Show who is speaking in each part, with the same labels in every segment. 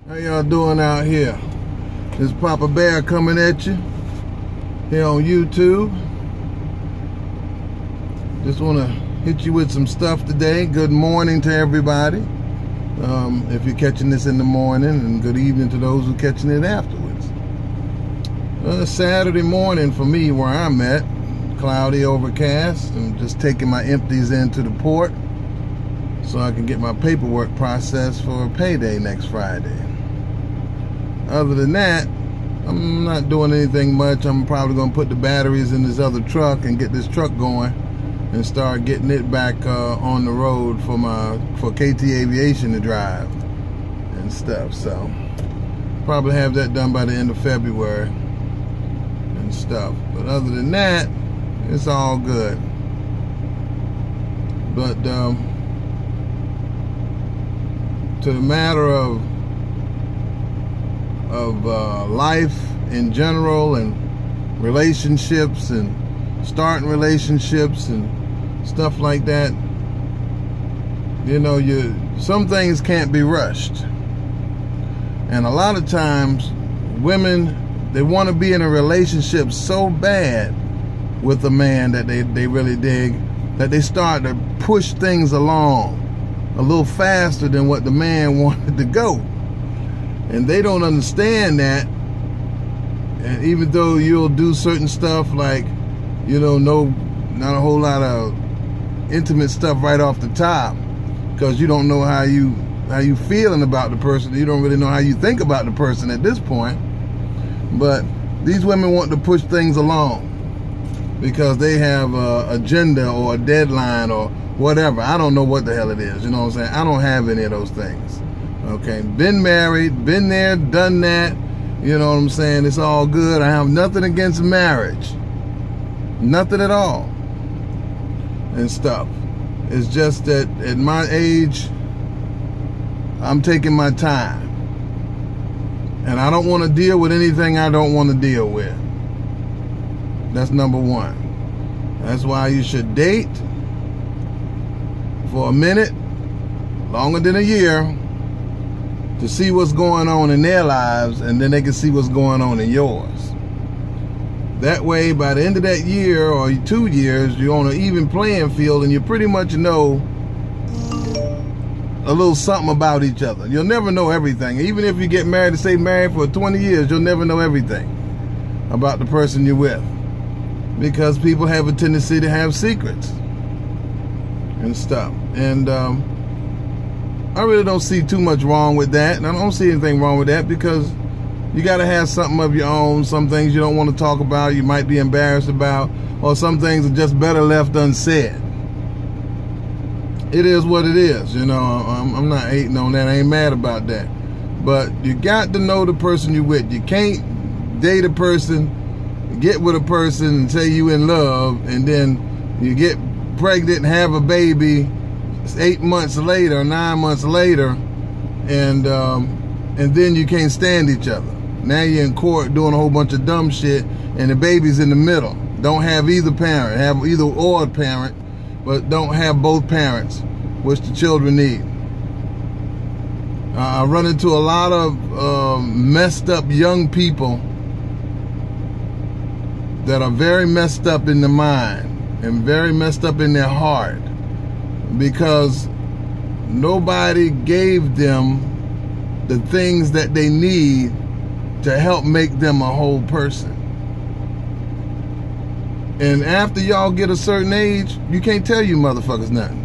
Speaker 1: How y'all doing out here? This is Papa Bear coming at you here on YouTube. Just want to hit you with some stuff today. Good morning to everybody. If you're catching this in the morning, and good evening to those who are catching it afterwards. Saturday morning for me where I'm at. Cloudy, overcast. I'm just taking my empties into the port so I can get my paperwork processed for payday next Friday. Other than that, I'm not doing anything much. I'm probably going to put the batteries in this other truck and get this truck going and start getting it back on the road for KT Aviation to drive and stuff. So probably have that done by the end of February and stuff. But other than that, it's all good. But to the matter of life in general and relationships and starting relationships and stuff like that, you know, some things can't be rushed. And a lot of times women, they want to be in a relationship so bad with a man that they really dig that they start to push things along a little faster than what the man wanted to go. And they don't understand that. And even though you'll do certain stuff like, you know, not a whole lot of intimate stuff right off the top, because you don't know how you feeling about the person. You don't really know how you think about the person at this point. But these women want to push things along because they have an agenda or a deadline or whatever. I don't know what the hell it is. You know what I'm saying? I don't have any of those things. Okay, been married, been there, done that. You know what I'm saying? It's all good. I have nothing against marriage. Nothing at all. And stuff. It's just that at my age, I'm taking my time. And I don't want to deal with anything I don't want to deal with. That's number one. That's why you should date for a minute, longer than a year, to see what's going on in their lives, and then they can see what's going on in yours. That way, by the end of that year or 2 years, you're on an even playing field and you pretty much know a little something about each other. You'll never know everything. Even if you get married and stay married for 20 years, you'll never know everything about the person you're with, because people have a tendency to have secrets and stuff. And I really don't see too much wrong with that. And I don't see anything wrong with that, because you got to have something of your own. Some things you don't want to talk about, you might be embarrassed about, or some things are just better left unsaid. It is what it is, you know. I'm not hating on that. I ain't mad about that. But you got to know the person you're with. You can't date a person, get with a person and say you in love, and then you get pregnant and have a baby 8 months later, 9 months later, and then you can't stand each other. Now you're in court doing a whole bunch of dumb shit, and the baby's in the middle. Don't have either parent, have either or parent, but don't have both parents, which the children need. I run into a lot of messed up young people that are very messed up in the mind and very messed up in their heart, because nobody gave them the things that they need to help make them a whole person. And after y'all get a certain age, you can't tell you motherfuckers nothing,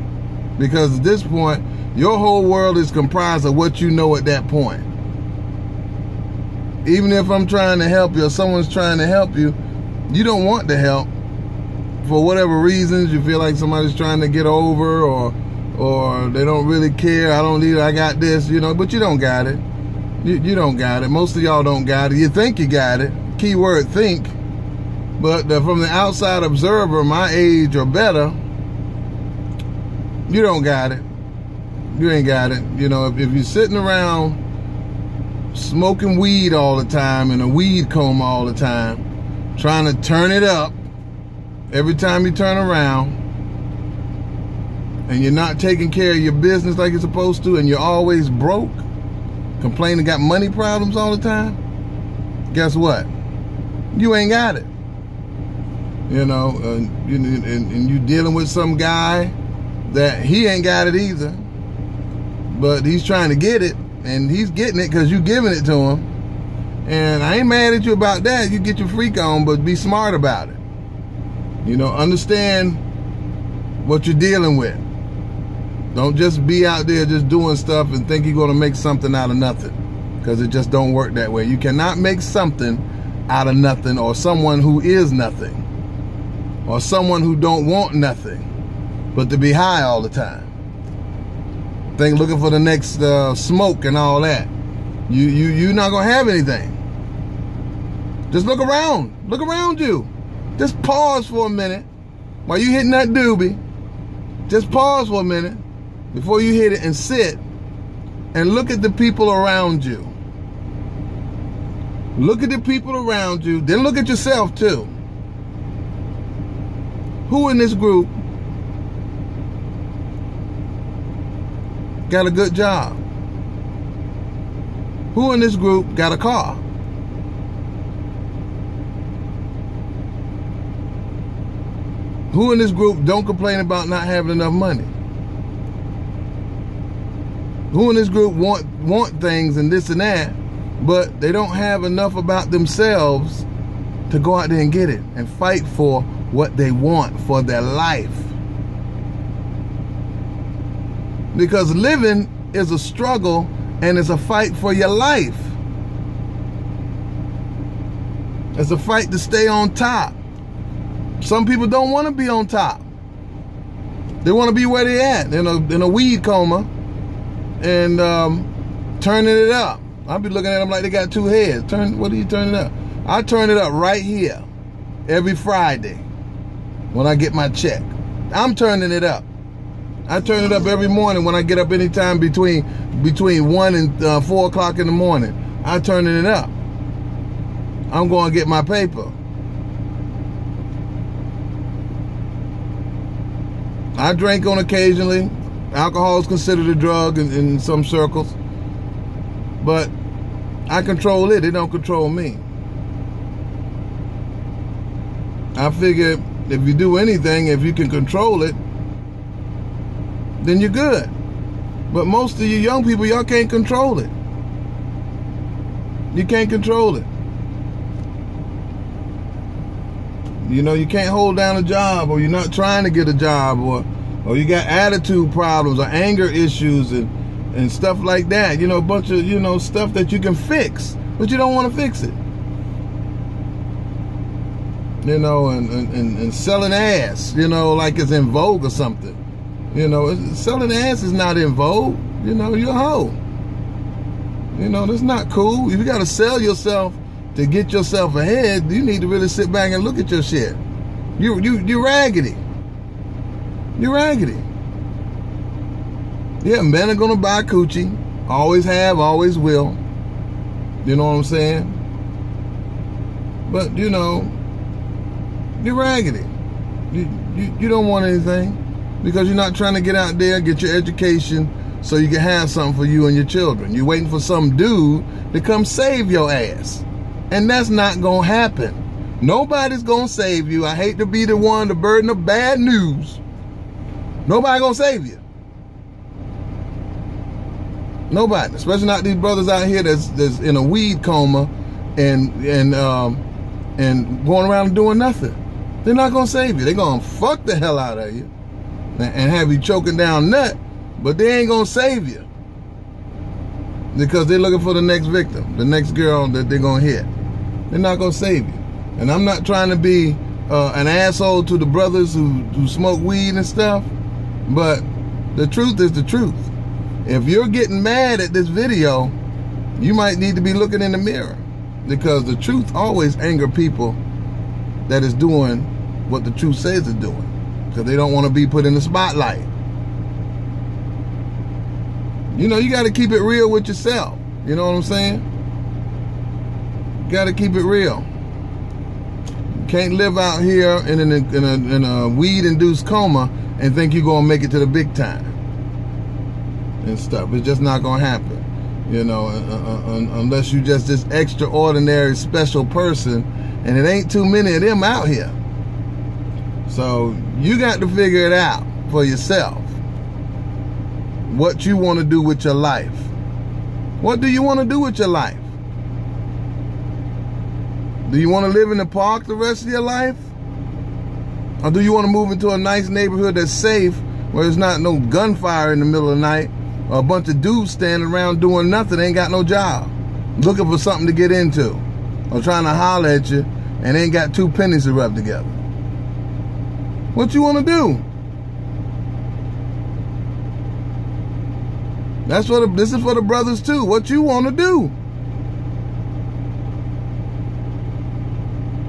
Speaker 1: because at this point, your whole world is comprised of what you know at that point. Even if I'm trying to help you or someone's trying to help you, you don't want the help. For whatever reasons, you feel like somebody's trying to get over, or they don't really care. I don't need it, I got this, you know, but you don't got it. You don't got it. Most of y'all don't got it. You think you got it. Keyword think. But from the outside observer, my age or better, you don't got it. You ain't got it. You know, if you're sitting around smoking weed all the time in a weed coma all the time, trying to turn it up every time you turn around, and you're not taking care of your business like you're supposed to, and you're always broke, complaining, got money problems all the time, guess what? You ain't got it. You know, and you dealing with some guy that he ain't got it either, but he's trying to get it, and he's getting it because you giving it to him. And I ain't mad at you about that. You get your freak on, but be smart about it. You know, understand what you're dealing with. Don't just be out there just doing stuff and think you're going to make something out of nothing, because it just don't work that way. You cannot make something out of nothing, or someone who is nothing, or someone who don't want nothing but to be high all the time. Think looking for the next smoke and all that. You're not going to have anything. Just look around. Look around you. Just pause for a minute while you hitting that doobie. Just pause for a minute before you hit it and sit and look at the people around you. Look at the people around you. Then look at yourself too. Who in this group got a good job? Who in this group got a car? Who in this group don't complain about not having enough money? Who in this group want things and this and that, but they don't have enough about themselves to go out there and get it and fight for what they want for their life? Because living is a struggle and it's a fight for your life. It's a fight to stay on top. Some people don't want to be on top. They want to be where they at, in a weed coma, and turning it up. I'll be looking at them like they got two heads. What are you turning up? I turn it up right here every Friday when I get my check. I'm turning it up. I turn it up every morning when I get up anytime between 1 and 4 o'clock in the morning. I'm turning it up. I'm going to get my paper. I drink on occasionally. Alcohol is considered a drug in some circles. But I control it. It don't control me. I figure if you do anything, if you can control it, then you're good. But most of you young people, y'all can't control it. You can't control it. You know, you can't hold down a job, or you're not trying to get a job, or you got attitude problems or anger issues and stuff like that. You know, a bunch of, you know, stuff that you can fix, but you don't want to fix it. You know, and selling ass, you know, like it's in vogue or something. You know, selling ass is not in vogue. You know, you're a hoe. You know, that's not cool. If you got to sell yourself to get yourself ahead, you need to really sit back and look at your shit. You're raggedy. You're raggedy. Yeah, men are gonna buy coochie. Always have, always will. You know what I'm saying? But, you know, you're raggedy. You don't want anything because you're not trying to get out there, get your education so you can have something for you and your children. You're waiting for some dude to come save your ass. And that's not gonna happen. Nobody's gonna save you. I hate to be the one, the burden of bad news. Nobody gonna save you. Nobody, especially not these brothers out here that's in a weed coma and going around and doing nothing. They're not gonna save you. They're gonna fuck the hell out of you and have you choking down nut, but they ain't gonna save you because they're looking for the next victim, the next girl that they're gonna hit. They're not gonna save you. And I'm not trying to be an asshole to the brothers who smoke weed and stuff, but the truth is the truth. If you're getting mad at this video, you might need to be looking in the mirror, because the truth always angers people that is doing what the truth says it's doing, because they don't want to be put in the spotlight. You know, you got to keep it real with yourself. You know what I'm saying? You got to keep it real. You can't live out here in a weed-induced coma and think you're going to make it to the big time and stuff. It's just not going to happen. You know, unless you just this extraordinary special person, and it ain't too many of them out here. So you got to figure it out for yourself. What you want to do with your life. What do you want to do with your life? Do you want to live in the park the rest of your life? Or do you want to move into a nice neighborhood that's safe, where there's not no gunfire in the middle of the night, or a bunch of dudes standing around doing nothing, ain't got no job, looking for something to get into, or trying to holler at you and ain't got 2 pennies to rub together? What you want to do? This is for the brothers too. What you want to do?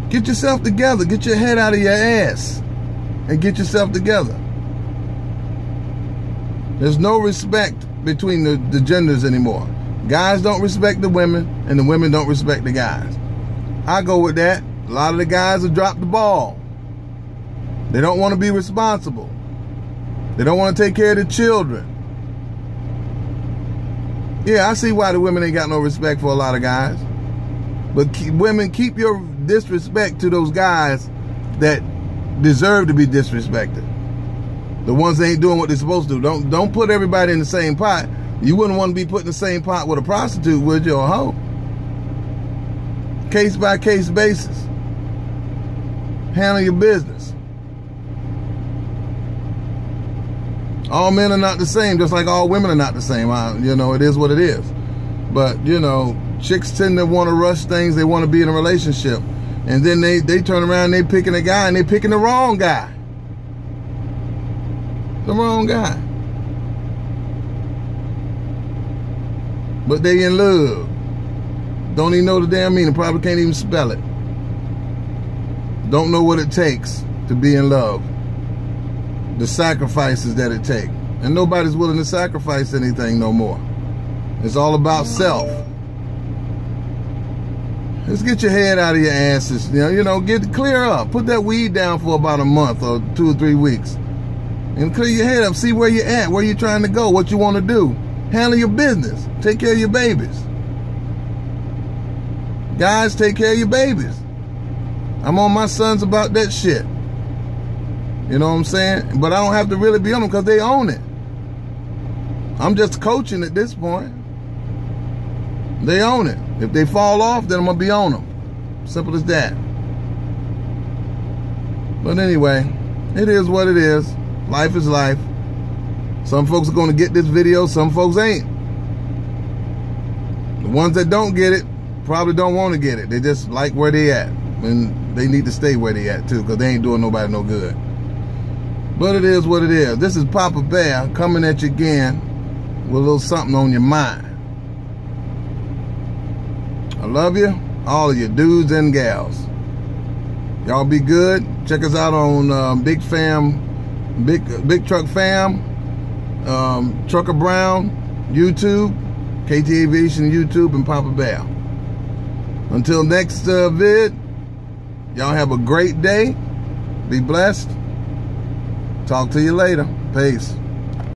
Speaker 1: Get yourself together. Get your head out of your ass and get yourself together. There's no respect between the genders anymore. Guys don't respect the women, and the women don't respect the guys. I go with that. A lot of the guys have dropped the ball. They don't want to be responsible. They don't want to take care of the children. Yeah, I see why the women ain't got no respect for a lot of guys. But women, keep your disrespect to those guys that deserve to be disrespected. The ones that ain't doing what they're supposed to do. Don't put everybody in the same pot. You wouldn't want to be put in the same pot with a prostitute, would you, or a hoe? Case by case basis. Handle your business. All men are not the same, just like all women are not the same. You know, it is what it is. But, you know, chicks tend to want to rush things. They want to be in a relationship. And then they turn around and they picking a guy, and they picking the wrong guy. The wrong guy. But they in love. Don't even know the damn meaning. Probably can't even spell it. Don't know what it takes to be in love. The sacrifices that it takes. And nobody's willing to sacrifice anything no more. It's all about self. Just get your head out of your asses. You know, clear up. Put that weed down for about a month or 2 or 3 weeks. And clear your head up. See where you're at, where you're trying to go, what you want to do. Handle your business. Take care of your babies. Guys, take care of your babies. I'm on my sons about that shit. You know what I'm saying? But I don't have to really be on them because they own it. I'm just coaching at this point. They own it. If they fall off, then I'm going to be on them. Simple as that. But anyway, it is what it is. Life is life. Some folks are going to get this video. Some folks ain't. The ones that don't get it probably don't want to get it. They just like where they at. And they need to stay where they at too, because they ain't doing nobody no good. But it is what it is. This is Papa Bear coming at you again with a little something on your mind. I love you, all of you dudes and gals. Y'all be good. Check us out on Big Truck Fam, Trucker Brown, YouTube, KT Aviation YouTube, and Papa Bear. Until next vid, y'all have a great day. Be blessed. Talk to you later. Peace.